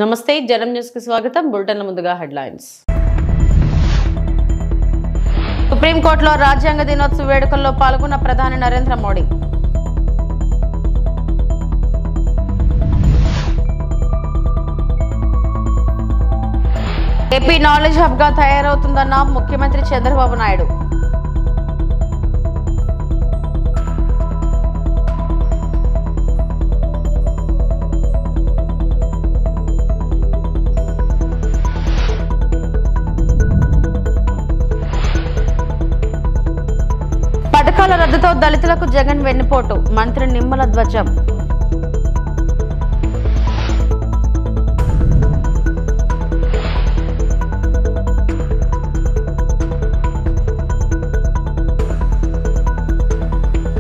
నమస్తే జనం న్యూస్ కి స్వాగతం బులెటిన్ ముందుగా హెడ్లైన్స్ సుప్రీం కోర్టులో రాజ్యాంగ దినోత్సవ వేడుకల్లో పాల్గొన్న ప్రధాని Narendra Modi AP knowledge hub గా తయారవుతుందన్న ముఖ్యమంత్రి చంద్రబాబు నాయుడు పథకాల రద్దుతో దళితులకు జగన్ వెన్నుపోటు మంత్రి నిమ్మల ధ్వజం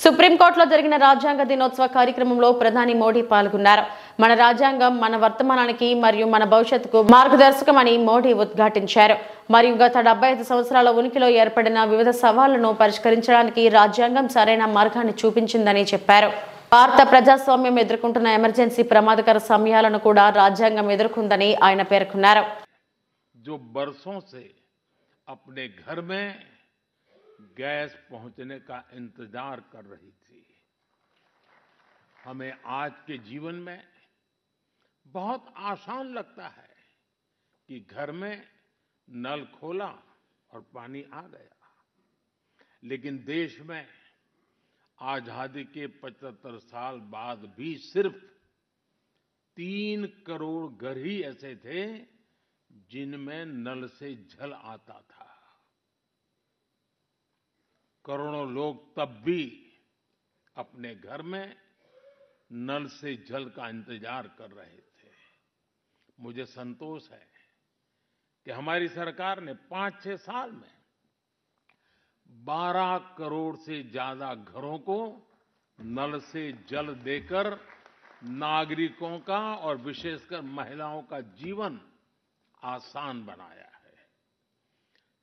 సుప్రీంకోర్టులో జరిగిన రాజ్యాంగ దినోత్సవ కార్యక్రమంలో ప్రధాని మోడీ పాల్గొన్నారు. మన రాజ్యాంగం మన వర్తమానానికి మరియు మన భవిష్యత్తుకు మార్గదర్శకమని మోడీ ఉద్ఘాటించారు. మరియు గత 75 సంవత్సరాల ఉనికిలో ఏర్పడిన వివిధ సవాళ్లను పరిష్కరించడానికి రాజ్యాంగం సరైన మార్గాన్ని చూపించిందని చెప్పారు. భారత ప్రజాస్వామ్యం ఎదుర్కొంటున్న ఎమర్జెన్సీ ప్రమాదకర సమయాలను కూడా రాజ్యాంగం ఎదుర్కొందని ఆయన పేర్కొన్నారు. गैस पहुंचने का इंतजार कर रही थी, हमें आज के जीवन में बहुत आसान लगता है कि घर में नल खोला और पानी आ गया, लेकिन देश में आजादी के 75 साल बाद भी सिर्फ 3 करोड़ घर ही ऐसे थे जिनमें नल से जल आता था. करोड़ों लोग तब भी अपने घर में नल से जल का इंतजार कर रहे थे. मुझे संतोष है कि हमारी सरकार ने 5-6 साल में 12 करोड़ से ज्यादा घरों को नल से जल देकर नागरिकों का और विशेषकर महिलाओं का जीवन आसान बनाया है.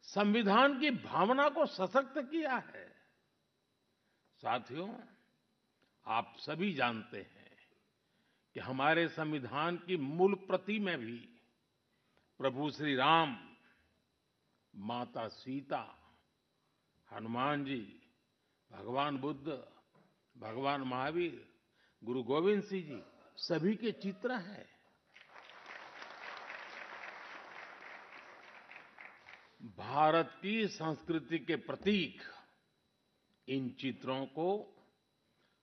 संविधान की भावना को सशक्त किया है. साथियों, आप सभी जानते हैं कि हमारे संविधान की मूल प्रति में भी प्रभु श्री राम, माता सीता, हनुमान जी, भगवान बुद्ध, भगवान महावीर, गुरु गोविंद सिंह जी सभी के चित्र हैं. भारत की संस्कृति के प्रतीक इन चित्रों को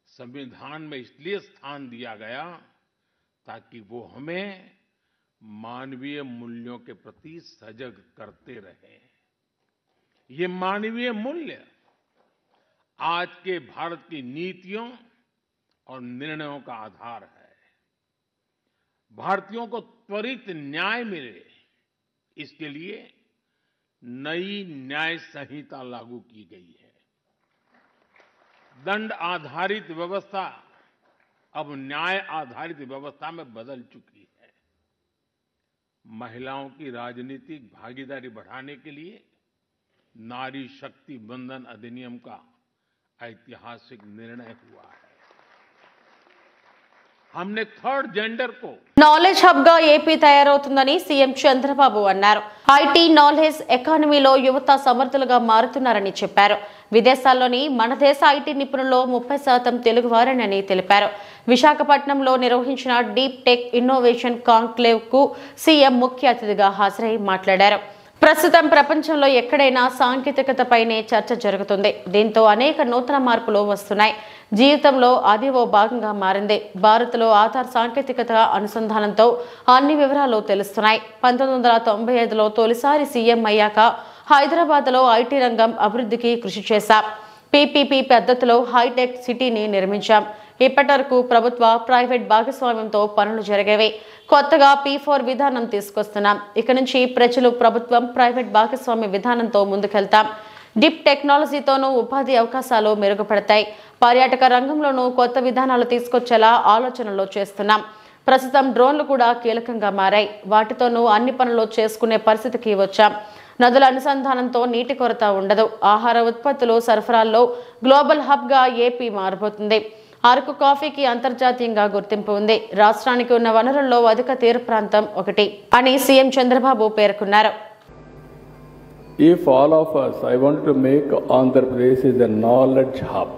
संविधान में इसलिए स्थान दिया गया ताकि वो हमें मानवीय मूल्यों के प्रति सजग करते रहे. ये मानवीय मूल्य आज के भारत की नीतियों और निर्णयों का आधार है. भारतीयों को त्वरित न्याय मिले, इसके लिए नई न्याय संहिता लागू की गई है. दंड आधारित व्यवस्था अब न्याय आधारित व्यवस्था में बदल चुकी है. महिलाओं की राजनीतिक भागीदारी बढ़ाने के लिए नारी शक्ति बंधन अधिनियम का ऐतिहासिक निर्णय हुआ है. हमने थर्ड जेंडर को నాలెడ్జ్ హబ్ గా ఏపీ తయారవుతుందని సీఎం చంద్రబాబు అన్నారు. ఐటీ నాలెడ్జ్ ఎకానమీలో యువత సమర్థులుగా మారుతున్నారని చెప్పారు. విదేశాల్లోని మన దేశ ఐటీ నిపుణుల్లో 30% తెలుగువారేనని తెలిపారు. విశాఖపట్నంలో నిర్వహించిన డీప్ టెక్ ఇన్నోవేషన్ కాంక్లేవ్ కు సీఎం ముఖ్య అతిథిగా హాజరై మాట్లాడారు. ప్రస్తుతం ప్రపంచంలో ఎక్కడైనా సాంకేతికతపైనే చర్చ జరుగుతుంది. దీంతో అనేక నూతన మార్పులు వస్తున్నాయి. జీవితంలో అది ఓ భాగంగా మారింది. భారత్లో ఆధార్ సాంకేతికత అనుసంధానంతో అన్ని వివరాలు తెలుస్తున్నాయి. 1995లో తొలిసారి సీఎం అయ్యాక హైదరాబాద్లో ఐటీ రంగం అభివృద్ధికి కృషి చేశాం. పీపీపీ పద్ధతిలో హైటెక్ సిటీని నిర్మించాం. ఇప్పటి వరకు ప్రభుత్వ ప్రైవేట్ భాగస్వామ్యంతో పనులు జరిగేవి. కొత్తగా P4 విధానం తీసుకొస్తున్నాం. ఇక నుంచి ప్రజలు ప్రభుత్వం ప్రైవేట్ భాగస్వామ్య విధానంతో ముందుకెళ్తాం. డిప్ టెక్నాలజీతోనూ ఉపాధి అవకాశాలు మెరుగుపడతాయి. పర్యాటక రంగంలోనూ కొత్త విధానాలు తీసుకొచ్చేలా ఆలోచనలు చేస్తున్నాం. ప్రస్తుతం డ్రోన్లు కూడా కీలకంగా మారాయి. వాటితోనూ అన్ని పనులు చేసుకునే పరిస్థితికి వచ్చాం. నదుల అనుసంధానంతో నీటి కొరత ఉండదు. ఆహార ఉత్పత్తులు సరఫరాల్లో గ్లోబల్ హబ్ గా ఏపీ మారబోతుంది. అరకు కాఫీకి అంతర్జాతీయంగా గుర్తింపు ఉంది. రాష్ట్రానికి ఉన్న వనరుల్లో అధిక తీర ప్రాంతం ఒకటి అని సీఎం చంద్రబాబు పేర్కొన్నారు. If all of us, I want to make Andhra Pradesh is a knowledge hub.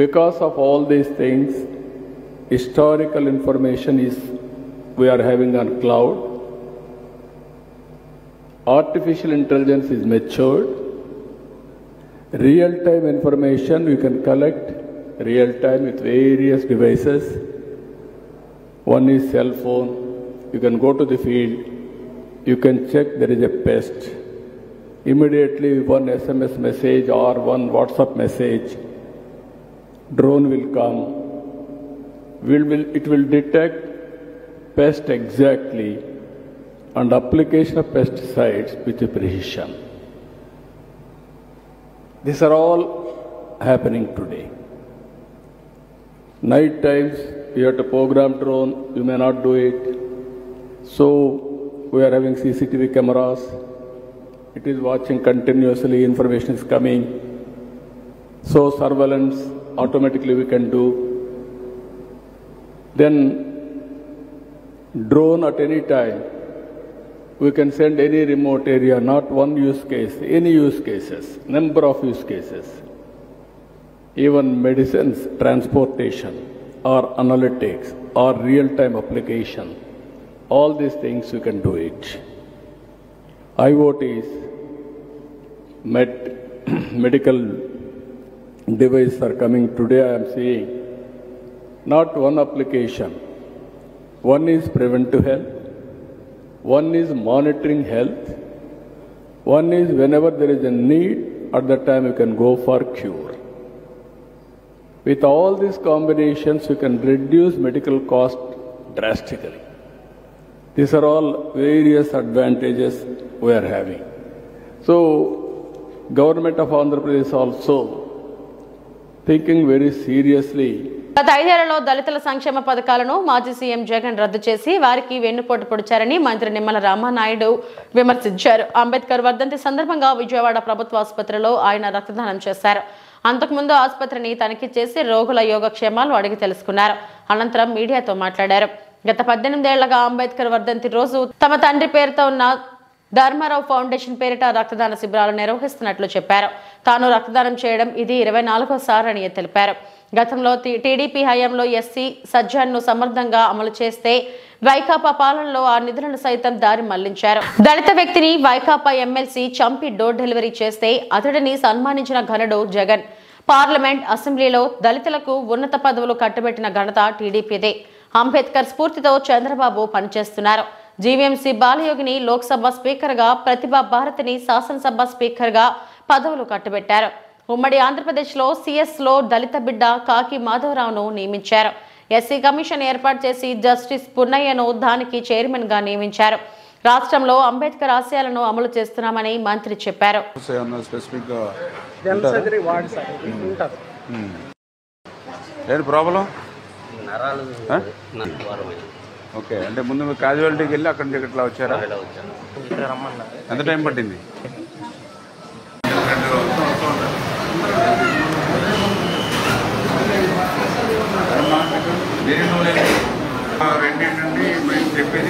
Because of all these things, historical information is we are having on cloud. Artificial intelligence is matured. Real-time information you can collect real-time with various devices. One is cell phone. You can go to the field. You can check there is a pest. Immediately one SMS message or one WhatsApp message, drone will come. It will detect pest exactly and application of pesticides with precision. These are all happening today. Night times you have to program drone, you may not do it. So we are having CCTV cameras. It is watching continuously, information is coming. So surveillance automatically we can do. Then drone at any time, we can send any remote area, not one use case, any use cases, number of use cases. Even medicines, transportation, or analytics, or real-time application. All these things we can do it. IoTs, medical devices are coming today. I am seeing not one application. One is preventive health. One is monitoring health. One is whenever there is a need, at that time you can go for cure. With all these combinations, you can reduce medical cost drastically. These are all various advantages we are having. So, Government of Andhra Pradesh also thinking very seriously. గత 5 ఏళ్లలో దళితుల సంక్షేమ పథకాలను మాజీ CM Jagan రద్దు చేసి వారికి వెన్నుపోటు పొడిచారని మంత్రి నిమ్మల రామానాయుడు విమర్శించారు. అంబేద్కర్ వర్ధంతి సందర్భంగా విజయవాడ ప్రభుత్వ ఆసుపత్రిలో ఆయన రక్తదానం చేశారు. అంతకుముందు ఆసుపత్రిని తనిఖీ చేసి రోగుల యోగక్షేమాలు అడిగి తెలుసుకున్నారు. అనంతరం మీడియాతో మాట్లాడారు. గత 18 ఏళ్లుగా అంబేద్కర్ వర్ధంతి రోజు తమ తండ్రి పేరుతో ఉన్న ధర్మారావు ఫౌండేషన్ పేరిట రక్తదాన శిబిరాలు నిర్వహిస్తున్నట్లు చెప్పారు. తాను రక్తదానం చేయడం ఇది 24సారి అని తెలిపారు. గతంలో టీడీపీ హయాంలో ఎస్సీ సజ్జన్ను సమర్థంగా అమలు చేస్తే వైకాపా పాలనలో ఆ నిధులను సైతం దారి మళ్లించారు. దళిత వ్యక్తిని వైకాపా ఎమ్మెల్సీ చంపి డోర్ డెలివరీ చేస్తే అతడిని సన్మానించిన ఘనుడు జగన్. పార్లమెంట్, అసెంబ్లీలో దళితులకు ఉన్నత పదవులు కట్టబెట్టిన ఘనత టీడీపీదే. అంబేద్కర్ స్ఫూర్తితో చంద్రబాబు పనిచేస్తున్నారు. జీవీఎంసీ బాలయోగిని లోక్సభ స్పీకర్గా, ప్రతిభా భారతిని శాసనసభ స్పీకర్గా పదవులు కట్టబెట్టారు. ఉమ్మడి ఆంధ్రప్రదేశ్లో సిఎస్లో దళిత బిడ్డ కాకి మాధవరావును నియమించారు. ఎస్సీ కమిషన్ ఏర్పాటు చేసి జస్టిస్ పున్నయ్యను దానికి చైర్మన్గా నియమించారు. రాష్ట్రంలో అంబేద్కర్ ఆశయాలను అమలు చేస్తున్నామని మంత్రి చెప్పారు. ఓకే, అంటే ముందు మీరు క్యాజువాలిటీకి వెళ్ళి అక్కడ నుంచి ఇట్లా వచ్చారా? ఎంత టైం పట్టింది? రెండింటి మేము చెప్పేది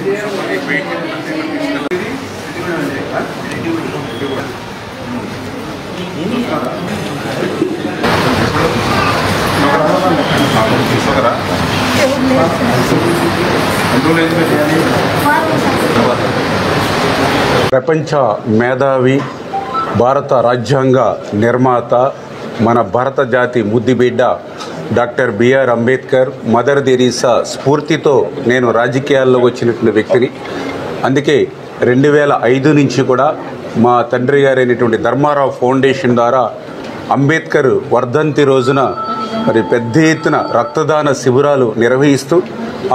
తీసుకోరా? ప్రపంచ మేధావి, భారత రాజ్యాంగ నిర్మాత, మన భారత జాతి ముద్దుబిడ్డ doctor B R Ambedkar, mother Teresa స్ఫూర్తితో నేను రాజకీయాల్లో వచ్చినటువంటి వ్యక్తిని. అందుకే 2005 నుంచి కూడా మా తండ్రి గారైనటువంటి ధర్మారావు ఫౌండేషన్ ద్వారా అంబేద్కర్ వర్ధంతి రోజున మరి పెద్ద ఎత్తున రక్తదాన శిబిరాలు నిర్వహిస్తూ,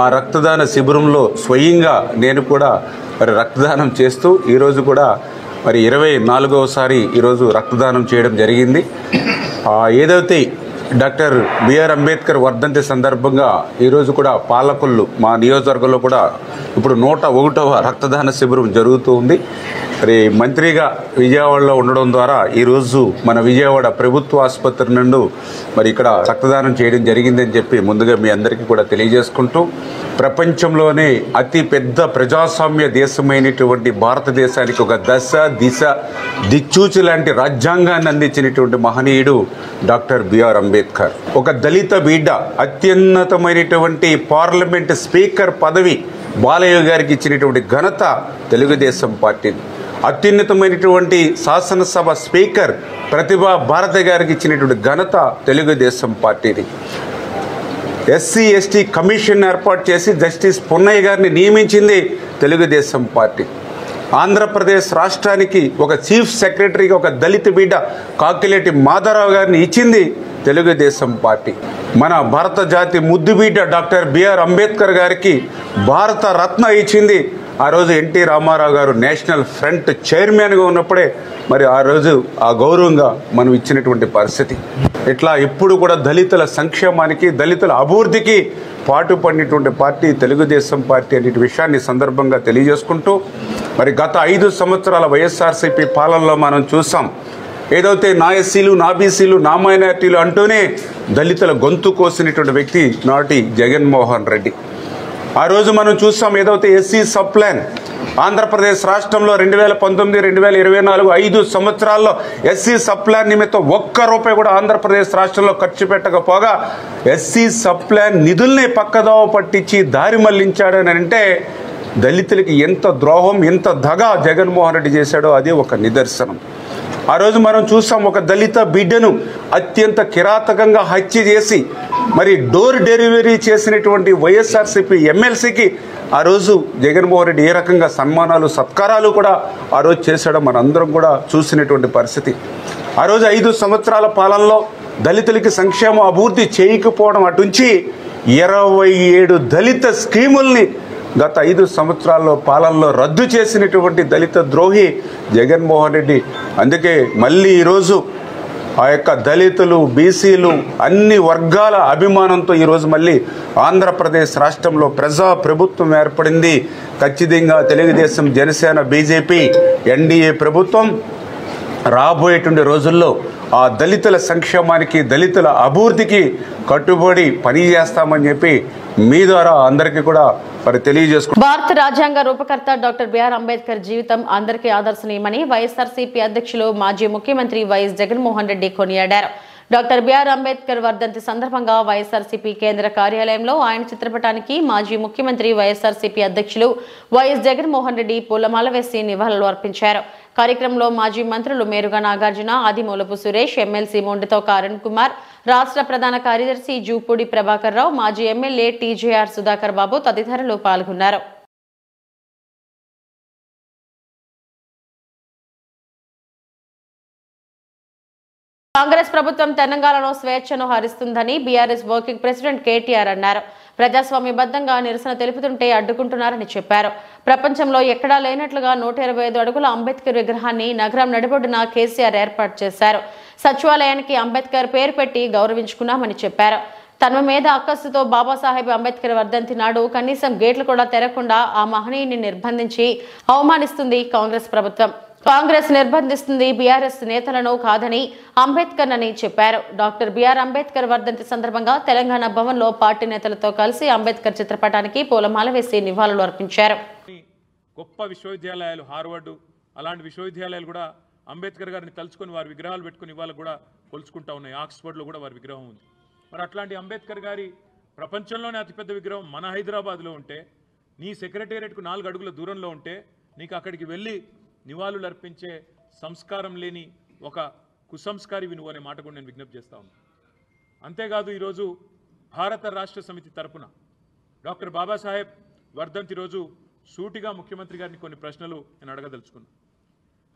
ఆ రక్తదాన శిబిరంలో స్వయంగా నేను కూడా మరి రక్తదానం చేస్తూ ఈరోజు కూడా మరి 24వసారి ఈరోజు రక్తదానం చేయడం జరిగింది. ఏదైతే డాక్టర్ బిఆర్ అంబేద్కర్ వర్ధంతి సందర్భంగా ఈరోజు కూడా పాలకొల్లు మా నియోజకవర్గంలో కూడా ఇప్పుడు 101వ రక్తదాన శిబిరం జరుగుతూ ఉంది. మరి మంత్రిగా విజయవాడలో ఉండడం ద్వారా ఈరోజు మన విజయవాడ ప్రభుత్వ ఆసుపత్రి నుండి మరి ఇక్కడ రక్తదానం చేయడం జరిగిందని చెప్పి ముందుగా మీ అందరికీ కూడా తెలియజేసుకుంటూ, ప్రపంచంలోనే అతి పెద్ద ప్రజాస్వామ్య దేశమైనటువంటి భారతదేశానికి ఒక దశ దిశ దిక్చూచి లాంటి రాజ్యాంగాన్ని అందించినటువంటి మహనీయుడు డాక్టర్ బిఆర్ అంబేద్కర్. ఒక దళిత బిడ్డ అత్యున్నతమైనటువంటి పార్లమెంట్ స్పీకర్ పదవి బాలయ్య గారికి ఇచ్చినటువంటి ఘనత తెలుగుదేశం పార్టీది. అత్యున్నతమైనటువంటి శాసనసభ స్పీకర్ ప్రతిభా భారతి గారికి ఇచ్చినటువంటి ఘనత తెలుగుదేశం పార్టీది. ఎస్సీ ఎస్టీ కమిషన్ ఏర్పాటు చేసి జస్టిస్ పున్నయ్య గారిని నియమించింది తెలుగుదేశం పార్టీ. ఆంధ్రప్రదేశ్ రాష్ట్రానికి ఒక చీఫ్ సెక్రటరీగా ఒక దళిత బిడ్డ కాకిలేటి మాధవరావు గారిని ఇచ్చింది తెలుగుదేశం పార్టీ. మన భారత జాతి ముద్దుబిడ్డ డాక్టర్ బిఆర్ అంబేద్కర్ గారికి భారత రత్న ఇచ్చింది ఆ రోజు ఎన్టీ రామారావు గారు నేషనల్ ఫ్రంట్ చైర్మన్గా ఉన్నప్పుడే. మరి ఆ రోజు ఆ గౌరవంగా మనం ఇచ్చినటువంటి పరిస్థితి. ఇట్లా ఎప్పుడు కూడా దళితుల సంక్షేమానికి దళితుల అభివృద్ధికి పాటుపడినటువంటి పార్టీ తెలుగుదేశం పార్టీ అనే విషయాన్ని సందర్భంగా తెలియజేసుకుంటూ, మరి గత 5 సంవత్సరాల వైఎస్ఆర్సీపీ పాలనలో మనం చూసాం. ఏదైతే నా ఎస్సీలు నా బీసీలు నా మైనార్టీలు అంటూనే దళితుల గొంతు కోసినటువంటి వ్యక్తి నాటి జగన్మోహన్ రెడ్డి. ఆ రోజు మనం చూసాం ఏదైతే ఎస్సీ సబ్ ప్లాన్ ఆంధ్రప్రదేశ్ రాష్ట్రంలో 2019, 2024 5 సంవత్సరాల్లో ఎస్సీ సబ్ ప్లాన్ నిమిత్తం ₹1 కూడా ఆంధ్రప్రదేశ్ రాష్ట్రంలో ఖర్చు పెట్టకపోగా ఎస్సీ సబ్ ప్లాన్ నిధుల్ని పక్కదోవ పట్టించి దారి మళ్లించాడని అంటే దళితులకి ఎంత ద్రోహం ఎంత దగా జగన్మోహన్ రెడ్డి చేశాడో అదే ఒక నిదర్శనం. ఆ రోజు మనం చూసాం ఒక దళిత బిడ్డను అత్యంత కిరాతకంగా హత్య చేసి మరి డోర్ డెలివరీ చేసినటువంటి వైఎస్ఆర్సీపీ ఎమ్మెల్సీకి ఆ రోజు జగన్మోహన్ రెడ్డి ఏ రకంగా సన్మానాలు సత్కారాలు కూడా ఆ రోజు చేశాడో మనందరం కూడా చూసినటువంటి పరిస్థితి. ఆ రోజు 5 సంవత్సరాల పాలనలో దళితులకి సంక్షేమ అభివృద్ధి చేయకపోవడం అటుంచి 27 దళిత స్కీముల్ని గత 5 సంవత్సరాల్లో పాలనలో రద్దు చేసినటువంటి దళిత ద్రోహి జగన్మోహన్ రెడ్డి. అందుకే మళ్ళీ ఈరోజు ఆ యొక్క దళితులు బీసీలు అన్ని వర్గాల అభిమానంతో ఈరోజు మళ్ళీ ఆంధ్రప్రదేశ్ రాష్ట్రంలో ప్రజా ప్రభుత్వం ఏర్పడింది. ఖచ్చితంగా తెలుగుదేశం జనసేన బీజేపీ ఎన్డీఏ ప్రభుత్వం రాబోయేటువంటి రోజుల్లో ఆ దళితుల సంక్షేమానికి దళితుల అభివృద్ధికి కట్టుబడి పనిచేస్తామని చెప్పి మీ ద్వారా అందరికీ కూడా మరి తెలియజేసుకుంటాం. భారత రాజ్యాంగ రూపకర్త డాక్టర్ బిఆర్ అంబేద్కర్ జీవితం అందరికీ ఆదర్శనీయమని వైఎస్ఆర్సీపీ అధ్యక్షులు మాజీ ముఖ్యమంత్రి వైఎస్ జగన్మోహన్ రెడ్డి కొనియాడారు. డాక్టర్ బిఆర్ అంబేద్కర్ వర్ధంతి సందర్భంగా వైఎస్ఆర్సీపీ కేంద్ర కార్యాలయంలో ఆయన చిత్రపటానికి మాజీ ముఖ్యమంత్రి వైఎస్ఆర్సీపీ అధ్యక్షులు వైఎస్ జగన్మోహన్ రెడ్డి పూలమాల వేసి నివాళులు అర్పించారు. కార్యక్రమంలో మాజీ మంత్రులు మేరుగా నాగార్జున, ఆదిమూలపు సురేష్, ఎమ్మెల్సీ మొండితోక అరుణ్ కుమార్, రాష్ట్ర ప్రధాన కార్యదర్శి జూపూడి ప్రభాకర్ రావు, మాజీ ఎమ్మెల్యే టీజేఆర్ సుధాకర్ బాబు తదితరులు పాల్గొన్నారు. కాంగ్రెస్ ప్రభుత్వం తెలంగాణలో స్వేచ్ఛను హరిస్తుందని బీఆర్ఎస్ వర్కింగ్ ప్రెసిడెంట్ కేటీఆర్ అన్నారు. ప్రజాస్వామ్యబద్ధంగా నిరసన తెలుపుతుంటే అడ్డుకుంటున్నారని చెప్పారు. ప్రపంచంలో ఎక్కడా లేనట్లుగా 125 అడుగుల అంబేద్కర్ విగ్రహాన్ని నగరం నడిబొడ్డున కేసీఆర్ ఏర్పాటు చేశారు. సచివాలయానికి అంబేద్కర్ పేరు పెట్టి గౌరవించుకున్నామని చెప్పారు. తన మీద అక్కసుతో బాబాసాహెబ్ అంబేద్కర్ వర్ధంతి నాడు కనీసం గేట్లు కూడా తెరకుండా ఆ మహనీయుని నిర్బంధించి అవమానిస్తుంది కాంగ్రెస్ ప్రభుత్వం. కాంగ్రెస్ నిర్బంధిస్తుంది బీఆర్ఎస్ నేతలను కాదని అంబేద్కర్ అని చెప్పారు. డాక్టర్ బిఆర్ అంబేద్కర్ వర్ధంతి సందర్భంగా తెలంగాణ భవన్లో పార్టీ నేతలతో కలిసి అంబేద్కర్ చిత్రపటానికి పూలమాల వేసి నివాళులు అర్పించారు. గొప్ప విశ్వవిద్యాలయాలు హార్వర్డ్ అలాంటి విశ్వవిద్యాలయాలు కూడా అంబేద్కర్ గారిని తలుచుకొని వారి విగ్రహాలు పెట్టుకుని ఇవాళ కూడా కొలుచుకుంటా ఉన్నాయి. ఆక్స్ఫర్డ్లో కూడా వారి విగ్రహం ఉంది. మరి అట్లాంటి అంబేద్కర్ గారి ప్రపంచంలోనే అతిపెద్ద విగ్రహం మన హైదరాబాద్లో ఉంటే, నీ సెక్రటేరియట్కు 4 అడుగుల దూరంలో ఉంటే నీకు అక్కడికి వెళ్ళి నివాళులు అర్పించే సంస్కారం లేని ఒక కుసంస్కారి వినువు అనే మాట కూడా నేను విజ్ఞప్తి చేస్తా ఉన్నాను. అంతేకాదు ఈరోజు భారత రాష్ట్ర సమితి తరపున డాక్టర్ బాబాసాహెబ్ వర్ధంతి రోజు సూటిగా ముఖ్యమంత్రి గారిని కొన్ని ప్రశ్నలు నేను అడగదలుచుకున్నాను.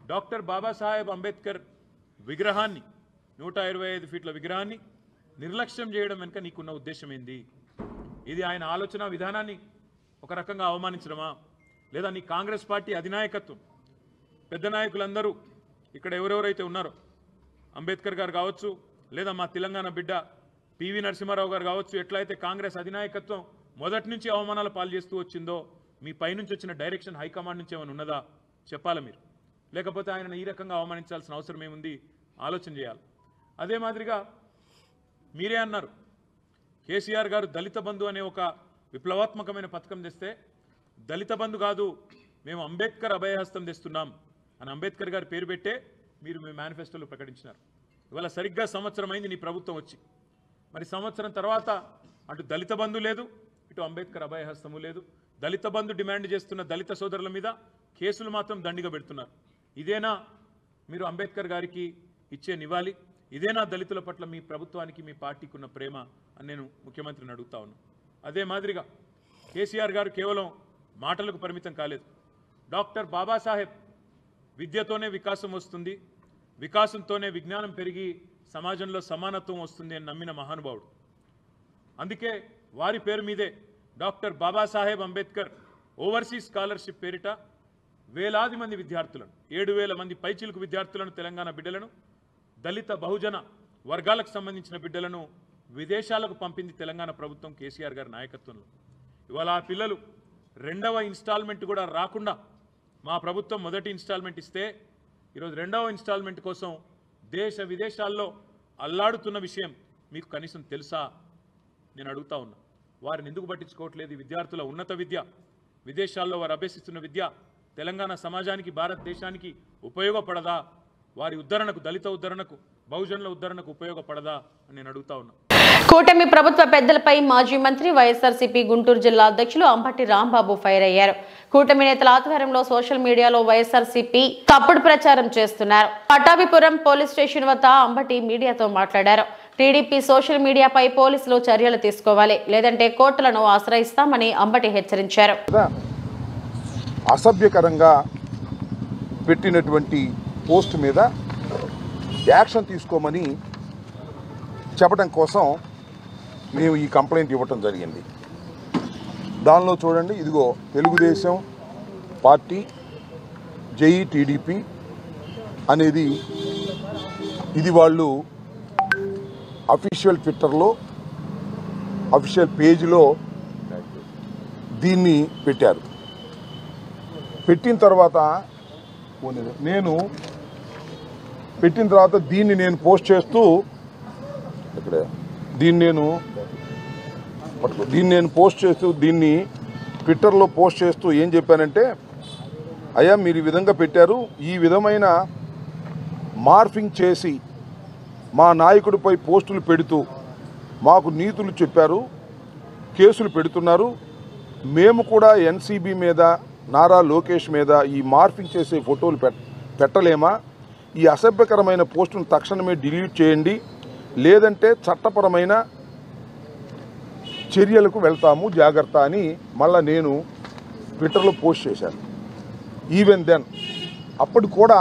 డాక్టర్ బాబాసాహెబ్ అంబేద్కర్ విగ్రహాన్ని 125 ఫీట్ల విగ్రహాన్ని నిర్లక్ష్యం చేయడం వెనుక నీకున్న ఉద్దేశం ఏంది? ఇది ఆయన ఆలోచన విధానాన్ని ఒక రకంగా అవమానించడమా, లేదా నీ కాంగ్రెస్ పార్టీ అధినాయకత్వం పెద్ద నాయకులందరూ ఇక్కడ ఎవరెవరైతే ఉన్నారో అంబేద్కర్ గారు కావచ్చు, లేదా మా తెలంగాణ బిడ్డ పివి నరసింహారావు గారు కావచ్చు, ఎట్లయితే కాంగ్రెస్ అధినాయకత్వం మొదటి నుంచి అవమానాల పాలు చేస్తూ వచ్చిందో మీ పైనుంచి వచ్చిన డైరెక్షన్ హైకమాండ్ నుంచి ఏమైనా ఉన్నదా చెప్పాలి మీరు. లేకపోతే ఆయనను ఈ రకంగా అవమానించాల్సిన అవసరం ఏముంది ఆలోచన చేయాలి. అదే మాదిరిగా మీరే అన్నారు, కేసీఆర్ గారు దళిత బంధు అనే ఒక విప్లవాత్మకమైన పథకం తెస్తే దళిత బంధు కాదు, మేము అంబేద్కర్ అభయహస్తం తెస్తున్నాం అని అంబేద్కర్ గారి పేరు పెట్టే మీరు మీ మేనిఫెస్టోలో ప్రకటించినారు. ఇవాళ సరిగ్గా సంవత్సరం అయింది నీ ప్రభుత్వం వచ్చి. మరి సంవత్సరం తర్వాత అటు దళిత బంధు లేదు, ఇటు అంబేద్కర్ అభయహస్తము లేదు. దళిత బంధు డిమాండ్ చేస్తున్న దళిత సోదరుల మీద కేసులు మాత్రం దండిగా పెడుతున్నారు. ఇదేనా మీరు అంబేద్కర్ గారికి ఇచ్చే నివాళి? ఇదేనా దళితుల పట్ల మీ ప్రభుత్వానికి మీ పార్టీకి ఉన్న ప్రేమ అని నేను ముఖ్యమంత్రిని అడుగుతా ఉన్నాను. అదే మాదిరిగా కేసీఆర్ గారు కేవలం మాటలకు పరిమితం కాలేదు. డాక్టర్ బాబాసాహెబ్ విద్యతోనే వికాసం వస్తుంది, వికాసంతోనే విజ్ఞానం పెరిగి సమాజంలో సమానత్వం వస్తుంది అని నమ్మిన మహానుభావుడు. అందుకే వారి పేరు మీదే doctor Babasaheb Ambedkar overseas scholarship పేరిట వేలాది మంది విద్యార్థులను, 7,000 మంది పైచిలుకు విద్యార్థులను, తెలంగాణ బిడ్డలను, దళిత బహుజన వర్గాలకు సంబంధించిన బిడ్డలను విదేశాలకు పంపింది తెలంగాణ ప్రభుత్వం కేసీఆర్ గారి నాయకత్వంలో. ఇవాళ ఆ పిల్లలు రెండవ ఇన్స్టాల్మెంట్ కూడా రాకుండా మా ప్రభుత్వం మొదటి ఇన్స్టాల్మెంట్ ఇస్తే ఈరోజు రెండవ ఇన్స్టాల్మెంట్ కోసం దేశ విదేశాల్లో అల్లాడుతున్న విషయం మీకు కనీసం తెలుసా నేను అడుగుతా ఉన్నా. వారిని ఎందుకు పట్టించుకోవట్లేదు? విద్యార్థుల ఉన్నత విద్య, విదేశాల్లో వారు అభ్యసిస్తున్న విద్య తెలంగాణ సమాజానికి, భారతదేశానికి ఉపయోగపడదా? వారి ఉద్ధరణకు, దళిత ఉద్ధరణకు, బహుజనుల ఉద్ధరణకు ఉపయోగపడదా అని నేను అడుగుతా ఉన్నా. కూటమి ప్రభుత్వ పెద్దలపై మాజీ మంత్రి వైఎస్ఆర్సీపీ గుంటూరు జిల్లా అధ్యక్షులు అంబటి రాంబాబు ఫైర్ అయ్యారు. కూటమి నేతల ఆధ్వర్యంలో సోషల్ మీడియాలో వైఎస్ఆర్సీపీ తప్పుడు ప్రచారం చేస్తున్నారు. పట్టాభిపురం పోలీస్ స్టేషన్ వద్ద అంబటి మీడియాతో మాట్లాడారు. టీడీపీ సోషల్ మీడియాపై పోలీసులు చర్యలు తీసుకోవాలి, లేదంటే కోర్టులను ఆశ్రయిస్తామని అంబటి హెచ్చరించారు. అసభ్యకరంగా పెట్టినటువంటి పోస్ట్ మీద యాక్షన్ తీసుకోమని చెప్పడం కోసం మేము ఈ కంప్లైంట్ ఇవ్వటం జరిగింది. దానిలో చూడండి, ఇదిగో తెలుగుదేశం పార్టీ జై టీడీపీ అనేది ఇది వాళ్ళు అఫీషియల్ ట్విట్టర్లో, అఫీషియల్ పేజీలో దీన్ని పెట్టారు. పెట్టిన తర్వాత దీన్ని నేను పోస్ట్ చేస్తూ ఇక్కడ దీన్ని ట్విట్టర్లో పోస్ట్ చేస్తూ ఏం చెప్పానంటే, అయ్యా మీరు ఈ విధంగా పెట్టారు, ఈ విధమైన మార్ఫింగ్ చేసి మా నాయకుడిపై పోస్టులు పెడుతూ మాకు నీతులు చెప్పారు, కేసులు పెడుతున్నారు. మేము కూడా ఎన్సీబీ మీద, నారా లోకేష్ మీద ఈ మార్ఫింగ్ చేసే ఫోటోలు పెట్టలేమా? ఈ అసభ్యకరమైన పోస్టును తక్షణమే డిలీట్ చేయండి, లేదంటే చట్టపరమైన చర్యలకు వెళ్తాము, జాగ్రత్త అని మళ్ళా నేను ట్విట్టర్లో పోస్ట్ చేశాను. ఈవెన్ దెన్ అప్పుడు కూడా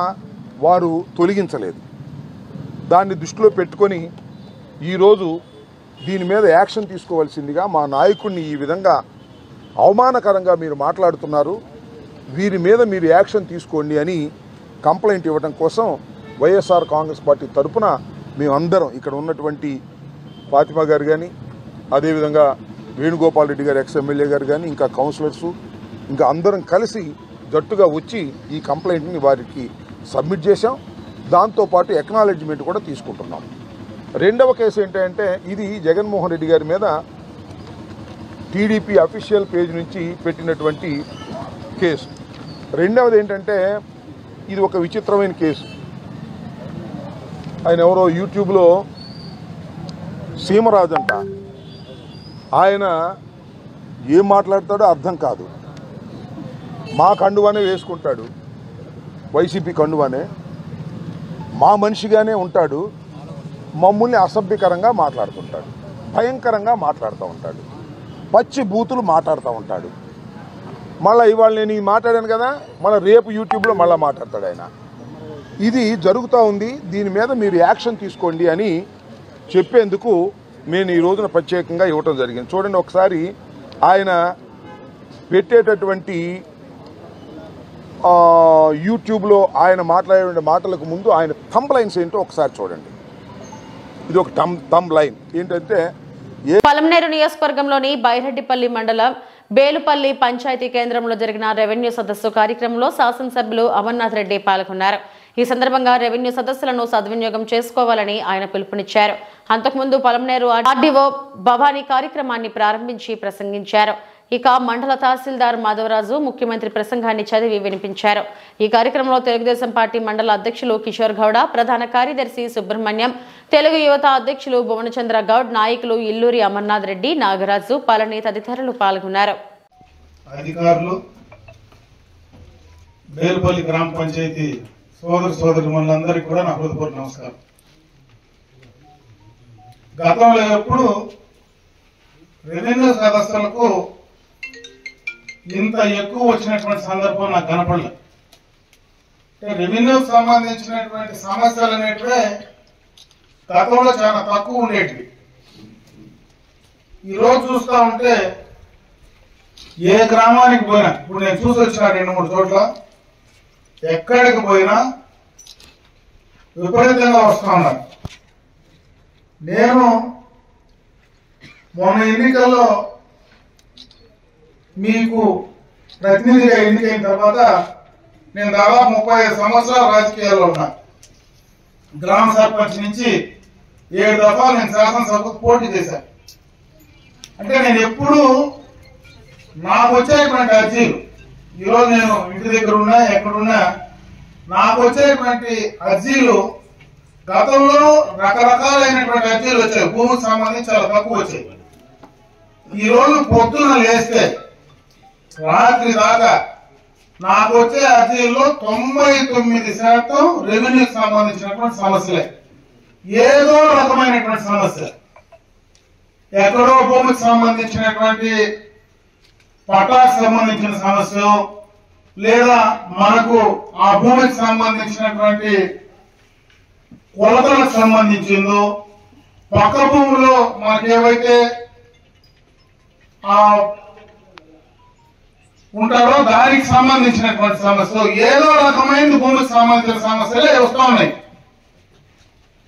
వారు తొలగించలేదు. దాన్ని దృష్టిలో పెట్టుకొని ఈరోజు దీని మీద యాక్షన్ తీసుకోవాల్సిందిగా, మా నాయకుడిని ఈ విధంగా అవమానకరంగా మీరు మాట్లాడుతున్నారు, వీరి మీద మీరు యాక్షన్ తీసుకోండి అని కంప్లైంట్ ఇవ్వడం కోసం వైఎస్ఆర్ కాంగ్రెస్ పార్టీ తరఫున మేమందరం ఇక్కడ ఉన్నటువంటి ఫాతిమా గారు కానీ, అదేవిధంగా వేణుగోపాల్ రెడ్డి గారు ఎక్స్-ఎమ్మెల్యే గారు కానీ, ఇంకా కౌన్సిలర్సు, ఇంకా అందరం కలిసి జట్టుగా వచ్చి ఈ కంప్లైంట్ని వారికి సబ్మిట్ చేశాం. దాంతోపాటు ఎక్నాలెడ్జ్మెంట్ కూడా తీసుకుంటున్నాం. రెండవ కేసు ఏంటంటే, ఇది జగన్మోహన్ రెడ్డి గారి మీద టీడీపీ అఫీషియల్ పేజ్ నుంచి పెట్టినటువంటి కేసు. రెండవది ఏంటంటే, ఇది ఒక విచిత్రమైన కేసు. ఆయన ఎవరో యూట్యూబ్లో సీమరాజు అంట, ఆయన ఏం మాట్లాడతాడో అర్థం కాదు. మా కండువానే వేసుకుంటాడు, వైసీపీ కండువానే, మా మనిషిగానే ఉంటాడు, మమ్మల్ని అసభ్యకరంగా మాట్లాడుతుంటాడు, భయంకరంగా మాట్లాడుతూ ఉంటాడు, పచ్చి బూతులు మాట్లాడుతూ ఉంటాడు. మళ్ళీ ఇవాళ నేను ఇది మాట్లాడాను కదా, మళ్ళీ రేపు యూట్యూబ్లో మళ్ళీ మాట్లాడతాడు ఆయన. ఇది జరుగుతూ ఉంది, దీని మీద మీరు యాక్షన్ తీసుకోండి అని చెప్పేందుకు నేను ఈ రోజున ప్రత్యేకంగా ఇవ్వటం జరిగింది. చూడండి ఒకసారి ఆయన పెట్టేటటువంటి యూట్యూబ్లో ఆయన మాట్లాడే మాటలకు ముందు ఆయన థంబ్ లైన్స్ ఏంటో ఒకసారి చూడండి. ఇది ఒక థంబ్ లైన్ ఏంటంటే, పలమనేరు నియోజకవర్గంలోని బైరెడ్డిపల్లి మండలం బేలుపల్లి పంచాయతీ కేంద్రంలో జరిగిన రెవెన్యూ సదస్సు కార్యక్రమంలో శాసనసభ్యులు అమర్నాథ్ రెడ్డి పాల్గొన్నారు. ఈ సందర్భంగా రెవెన్యూ సదస్సులను సద్వినియోగం చేసుకోవాలని ఆయన పిలుపునిచ్చారు. అంతకుముందు పలమనేరు ఆర్డీఓ భవానీ కార్యక్రమాన్ని ప్రారంభించి ప్రసంగించారు. ఇక మండల తహసీల్దార్ మాధవరాజు ముఖ్యమంత్రి ప్రసంగాన్ని చదివి వినిపించారు. ఈ కార్యక్రమంలో తెలుగుదేశం పార్టీ మండల అధ్యక్షులు కిషోర్ గౌడ, ప్రధాన కార్యదర్శి సుబ్రహ్మణ్యం, తెలుగు యువత అధ్యక్షులు భువనచంద్ర గౌడ్, నాయకులు ఇల్లూరి అమర్నాథ్ రెడ్డి, నాగరాజు, పళని తదితరులు పాల్గొన్నారు. అధికారులు, బేలుపల్లి గ్రామ పంచాయతీ సోదరులందరికీ కూడా నా హృదయపూర్వక నమస్కారం. గతంలో ఎప్పుడు రెవెన్యూ సదస్సులకు ఇంత ఎక్కువ వచ్చినటువంటి సందర్భం నాకు కనపడలేదు. రెవెన్యూకి సంబంధించినటువంటి సమస్యలు అనేటివే గతంలో చాలా తక్కువ ఉండేటివి. ఈరోజు చూస్తూ ఉంటే ఏ గ్రామానికి పోయినా, ఇప్పుడు నేను చూసి వచ్చిన 2-3 చోట్ల, ఎక్కడికి పోయినా విపరీతంగా వస్తూ ఉన్నారు. నేను మొన్న ఎన్నికల్లో మీకు ప్రతినిధిగా ఎన్నికైన తర్వాత నేను దాదాపు 35 సంవత్సరాల రాజకీయాల్లో ఉన్నా. గ్రామ సర్పంచ్ నుంచి 7 దఫాలు నేను శాసనసభకు పోటీ చేశాను. అంటే నేను ఎప్పుడు నాకు వచ్చేటువంటి అర్జీలు, ఈరోజు నేను ఇంటి దగ్గర ఉన్నా ఎక్కడున్నా, నాకు వచ్చేటువంటి అర్జీలు గతంలో రకరకాలైనటువంటి అర్జీలు వచ్చాయి. భూమికి సంబంధించి చాలా తక్కువ వచ్చాయి. ఈరోజు పొద్దున లేస్తే రాత్రి దాకా నాకు వచ్చే అర్జీల్లో 99% రెవెన్యూకి సంబంధించినటువంటి సమస్యలే. ఏదో రకమైనటువంటి సమస్య, ఎక్కడో భూమికి సంబంధించినటువంటి పటాకు సంబంధించిన సమస్య, లేదా మనకు ఆ భూమికి సంబంధించినటువంటి కొలతలకు సంబంధించిందో, పక్క భూమిలో మనకేవైతే ఉంటారో దానికి సంబంధించినటువంటి సమస్యలు, ఏదో రకమైన భూమికి సంబంధించిన సమస్యలే వస్తూ ఉన్నాయి.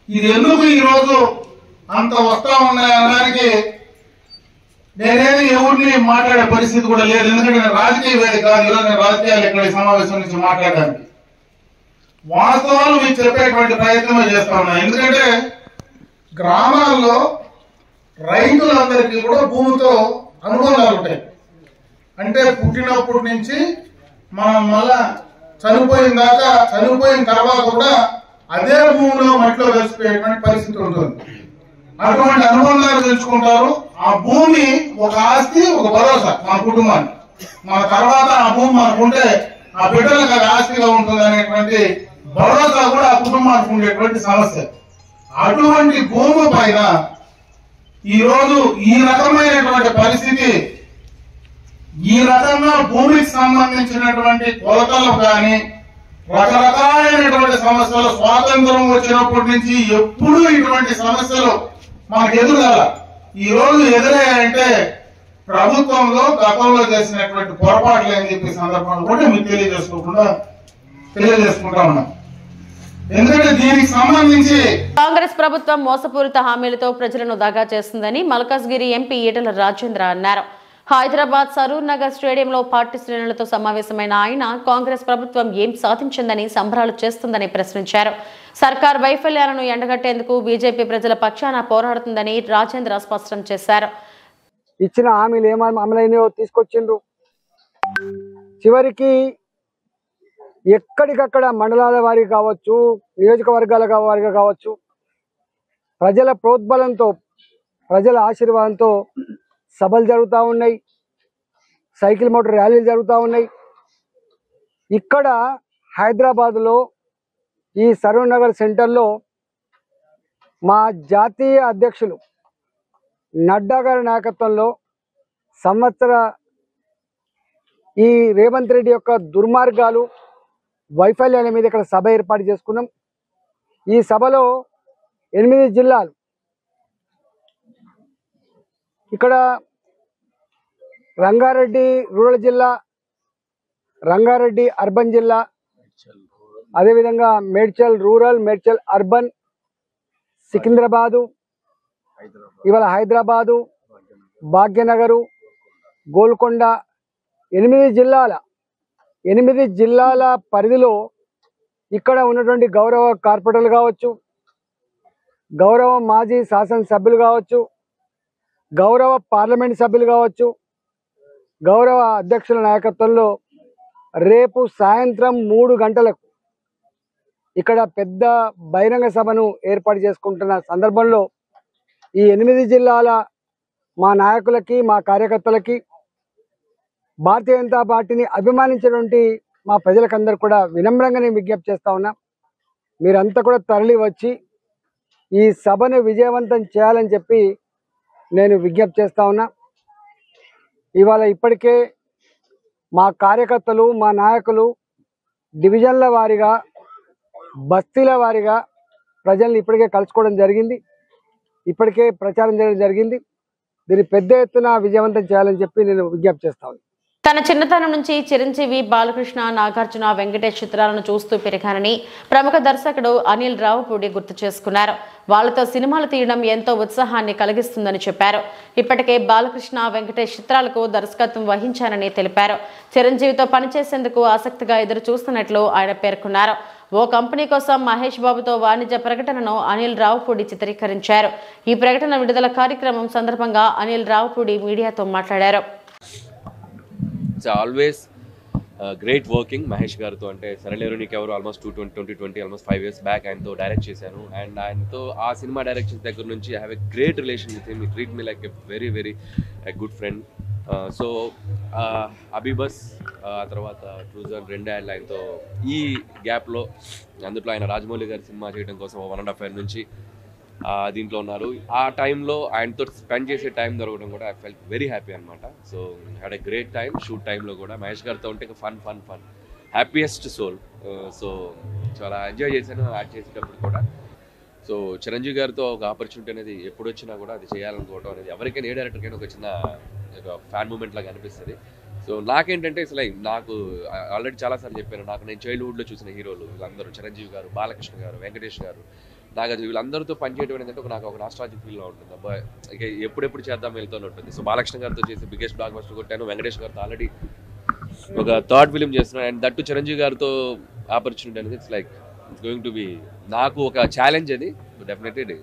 ఇది ఎందుకు ఈరోజు అంత వస్తూ ఉన్నాయి అనడానికి నేనేది ఎవరిని మాట్లాడే పరిస్థితి కూడా లేదు. ఎందుకంటే నేను రాజకీయ వేదిక కాదు. ఈరోజు నేను రాజకీయాలు ఇక్కడ ఈ సమావేశం నుంచి మాట్లాడడానికి వాస్తవాలు మీకు చెప్పేటువంటి ప్రయత్నమే చేస్తా ఉన్నా. ఎందుకంటే గ్రామాల్లో రైతులందరికీ కూడా భూమితో అనుబంధాలు ఉంటాయి. అంటే పుట్టినప్పటి నుంచి మనం మళ్ళా చనిపోయిన తర్వాత కూడా అదే భూమిలో మట్టిలో కలిసిపోయేటువంటి పరిస్థితి ఉంటుంది. అటువంటి అనుబంధాలు తెలుసుకుంటారు. ఆ భూమి ఒక ఆస్తి, ఒక భరోసా మన కుటుంబానికి. మన తర్వాత ఆ భూమి మనకుంటే ఆ బిడ్డలకు అది ఆస్తిగా ఉంటుంది అనేటువంటి భరోసా కూడా ఆ కుటుంబానికి ఉండేటువంటి సమస్య. అటువంటి భూమి పైన ఈరోజు ఈ రకమైనటువంటి పరిస్థితి, ఈ రకంగా భూమికి సంబంధించినటువంటి కొలతలు కానీ రకరకాలైనటువంటి సమస్యలు స్వాతంత్రం వచ్చినప్పటి నుంచి ఎప్పుడూ ఇటువంటి సమస్యలు మనకు ఎదురుగాల. ఈ రోజు ఎదురయ్యాయంటే ప్రభుత్వంలో గతంలో చేసినటువంటి పొరపాట్లు అని చెప్పి సందర్భంలో కూడా మీకు తెలియజేసుకుంటా ఉన్నాం. ఎందుకంటే దీనికి సంబంధించి కాంగ్రెస్ ప్రభుత్వం మోసపూరిత హామీలతో ప్రజలను దగా చేస్తుందని మల్కాజ్గిరి ఎంపీ ఈటెల రాజేంద్ర అన్నారు. హైదరాబాద్ సరూర్ నగర్ స్టేడియంలో పార్టీ శ్రేణులతో సమావేశమైన ఆయన కాంగ్రెస్ ప్రభుత్వం ఏం సాధించిందని సంబరాలు చేస్తుందని ప్రశ్నించారు. సర్కార్ వైఫల్యాలను ఎండగట్టేందుకు బీజేపీ ప్రజల పక్షాన పోరాడుతుందని రాజేంద్ర స్పష్టం చేశారు. ఇచ్చిన హామీలు ఏమైనా అమలైనయో తీసుకొచ్చిండ్రు. చివరికి ఎక్కడికక్కడ మండలాల వారికి కావచ్చు, నియోజకవర్గాల వారిగా కావచ్చు, ప్రజల ప్రోద్బలంతో, ప్రజల ఆశీర్వాదంతో సభలు జరుగుతూ ఉన్నాయి, సైకిల్ మోటార్ ర్యాలీలు జరుగుతూ ఉన్నాయి. ఇక్కడ హైదరాబాద్లో ఈ సరూర్ నగర్ సెంటర్లో మా జాతీయ అధ్యక్షులు నడ్డా గారి నాయకత్వంలో ఈ రేవంత్ రెడ్డి యొక్క దుర్మార్గాలు, వైఫల్యాల మీద ఇక్కడ సభ ఏర్పాటు చేసుకున్నాం. ఈ సభలో 8 జిల్లాలు, ఇక్కడ రంగారెడ్డి రూరల్ జిల్లా, రంగారెడ్డి అర్బన్ జిల్లా, అదేవిధంగా మేడ్చల్ రూరల్, మేడ్చల్ అర్బన్, సికింద్రాబాదు, ఇవాళ హైదరాబాదు, భాగ్యనగరు, గోల్కొండ 8 జిల్లాల పరిధిలో ఇక్కడ ఉన్నటువంటి గౌరవ కార్పొరేటర్లు కావచ్చు, గౌరవ మాజీ శాసనసభ్యులు కావచ్చు, గౌరవ పార్లమెంట్ సభ్యులు కావచ్చు, గౌరవ అధ్యక్షుల నాయకత్వంలో రేపు సాయంత్రం 3 గంటలకు ఇక్కడ పెద్ద బహిరంగ సభను ఏర్పాటు చేసుకుంటున్న సందర్భంలో ఈ 8 జిల్లాల మా నాయకులకి, మా కార్యకర్తలకి, భారతీయ జనతా పార్టీని అభిమానించినటువంటి మా ప్రజలకందరూ కూడా వినమ్రంగా నేను విజ్ఞప్తి చేస్తా ఉన్నా, మీరంతా కూడా తరలి వచ్చి ఈ సభను విజయవంతం చేయాలని చెప్పి నేను విజ్ఞప్తి చేస్తా ఉన్నా. ఇవాళ ఇప్పటికే మా కార్యకర్తలు, మా నాయకులు డివిజన్ల వారీగా, బస్తీల వారీగా ప్రజల్ని ఇప్పటికే కలుసుకోవడం జరిగింది, ఇప్పటికే ప్రచారం చేయడం జరిగింది. దీన్ని పెద్ద ఎత్తున విజయవంతం చేయాలని చెప్పి నేను విజ్ఞప్తి చేస్తా ఉన్నాను. తన చిన్నతనం నుంచి చిరంజీవి, బాలకృష్ణ, నాగార్జున, వెంకటేష్ చిత్రాలను చూస్తూ పెరిగానని ప్రముఖ దర్శకుడు అనిల్ రావుపూడి గుర్తు చేసుకున్నారు. వాళ్లతో సినిమాలు తీయడం ఎంతో ఉత్సాహాన్ని కలిగిస్తుందని చెప్పారు. ఇప్పటికే బాలకృష్ణ, వెంకటేష్ చిత్రాలకు దర్శకత్వం వహించానని తెలిపారు. చిరంజీవితో పనిచేసేందుకు ఆసక్తిగా ఎదురు చూస్తున్నట్లు ఆయన పేర్కొన్నారు. ఓ కంపెనీ కోసం మహేష్ బాబుతో వాణిజ్య ప్రకటనను అనిల్ రావుపూడి చిత్రీకరించారు. ఈ ప్రకటన విడుదల కార్యక్రమం సందర్భంగా అనిల్ రావుపూడి మీడియాతో మాట్లాడారు. It's always great working Mahesh గారితో. అంటే సరళేరు నీకెవరు ఆల్మోస్ట్ 2020 ఆల్మోస్ట్ 5 years బ్యాక్ ఆయనతో డైరెక్ట్ చేశాను. అండ్ ఆయనతో ఆ సినిమా డైరెక్షన్ దగ్గర నుంచి I have a great relation with him. He treat me like a very good friend. So AbhiBus ఆ తర్వాత ట్రూజన్ 2 ఏళ్ళు ఆయనతో ఈ గ్యాప్లో అందులో ఆయన రాజమౌళి గారి సినిమా చేయడం కోసం 1.5 year నుంచి దీంట్లో ఉన్నారు. ఆ టైంలో ఆయనతో స్పెండ్ చేసే టైం దొరకడం కూడా ఐ ఫెల్ట్ వెరీ హ్యాపీ అనమాట. So had a great time. Shoot టైంలో కూడా మహేష్ గారితో ఉంటే ఫన్ హ్యాపీయెస్ట్ సోల్. సో చాలా ఎంజాయ్ చేశాను యాక్ట్ చేసేటప్పుడు కూడా. సో చిరంజీవి గారితో ఒక ఆపర్చునిటీ అనేది ఎప్పుడు వచ్చినా కూడా అది చేయాలనుకోవడం అనేది ఎవరికైనా ఏ డైరెక్టర్కైనా ఒక చిన్న ఫ్యాన్ మూమెంట్ లాగా అనిపిస్తుంది. సో నాకేంటంటే అసలు నాకు ఆల్రెడీ చాలాసార్లు చెప్పాను, నాకు నేను చైల్డ్హుడ్లో చూసిన హీరోలు వీళ్ళందరూ చిరంజీవి గారు, బాలకృష్ణ గారు, వెంకటేష్ గారు, నాగార్జున వీళ్ళందరితో పనిచేయడం ఏంటంటే నాకు ఒక నాస్టాలజిక్ ఫీల్గా ఉంటుంది. అబ్బాయి ఇక ఎప్పుడెప్పుడు చేద్దాం వెళ్తూనే ఉంటుంది. సో బాలకృష్ణ గారితో చేసి బిగ్గెస్ట్ బ్లాక్ బస్టర్ కొట్టాను. వెంకటేష్ గారితో ఆల్రెడీ ఒక 3rd ఫిలిం చేస్తున్నాను. అండ్ దట్టు చిరంజీవి గారితో ఆపర్చునిటీ అనేది it's like it's going to be నాకు ఒక ఛాలెంజ్ అది. డెఫినెట్లీ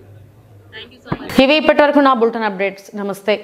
ఇవి ఇప్పటివరకు నా బులెటిన్ అప్డేట్స్. నమస్తే.